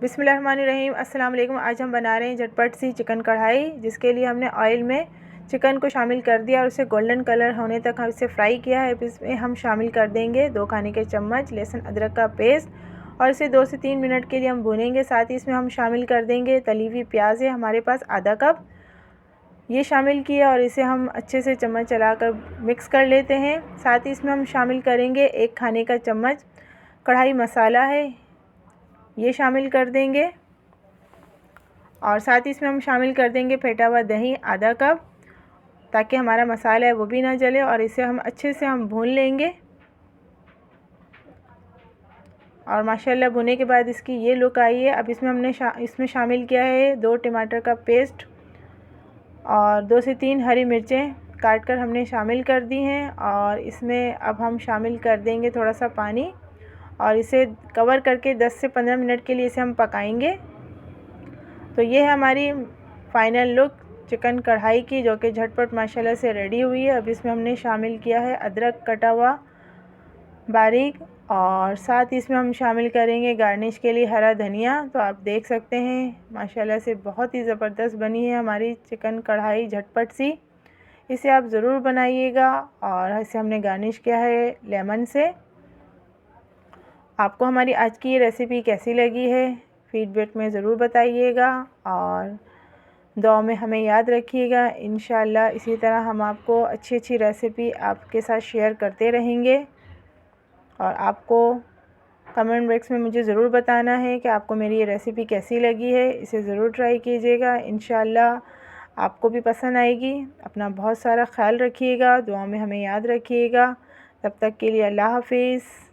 बिस्मिल्लाहिर्रहमानिर्रहीम। अस्सलाम वालेकुम। आज हम बना रहे हैं झटपट सी चिकन कढ़ाई, जिसके लिए हमने ऑयल में चिकन को शामिल कर दिया और उसे गोल्डन कलर होने तक हम इसे फ्राई किया है। इसमें हम शामिल कर देंगे 2 खाने के चम्मच लहसुन अदरक का पेस्ट और इसे 2 से 3 मिनट के लिए हम भूनेंगे। साथ ही इसमें हम शामिल कर देंगे तली हुई प्याज है हमारे पास आधा कप, ये शामिल किया और इसे हम अच्छे से चम्मच चलाकर मिक्स कर लेते हैं। साथ ही इसमें हम शामिल करेंगे 1 खाने का चम्मच कढ़ाई मसाला है, ये शामिल कर देंगे और साथ ही इसमें हम शामिल कर देंगे फेटा हुआ दही आधा कप, ताकि हमारा मसाला है वो भी ना जले और इसे हम अच्छे से भून लेंगे। और माशाल्लाह भुने के बाद इसकी ये लुक आई है। अब इसमें हमने इसमें शामिल किया है 2 टमाटर का पेस्ट और 2 से 3 हरी मिर्चें काट कर हमने शामिल कर दी हैं। और इसमें अब हम शामिल कर देंगे थोड़ा सा पानी और इसे कवर करके 10 से 15 मिनट के लिए इसे हम पकाएंगे। तो ये है हमारी फ़ाइनल लुक चिकन कढ़ाई की, जो कि झटपट माशाल्लाह से रेडी हुई है। अब इसमें हमने शामिल किया है अदरक कटा हुआ बारीक और साथ ही इसमें हम शामिल करेंगे गार्निश के लिए हरा धनिया। तो आप देख सकते हैं माशाल्लाह से बहुत ही ज़बरदस्त बनी है हमारी चिकन कढ़ाई झटपट सी। इसे आप ज़रूर बनाइएगा। और इसे हमने गार्निश किया है लेमन से। आपको हमारी आज की ये रेसिपी कैसी लगी है फीडबैक में ज़रूर बताइएगा और दुआ में हमें याद रखिएगा। इंशाल्लाह इसी तरह हम आपको अच्छी अच्छी रेसिपी आपके साथ शेयर करते रहेंगे। और आपको कमेंट बॉक्स में मुझे ज़रूर बताना है कि आपको मेरी ये रेसिपी कैसी लगी है। इसे ज़रूर ट्राई कीजिएगा, इंशाल्लाह आपको भी पसंद आएगी। अपना बहुत सारा ख्याल रखिएगा, दुआ में हमें याद रखिएगा। तब तक के लिए अल्लाह हाफ़िज़।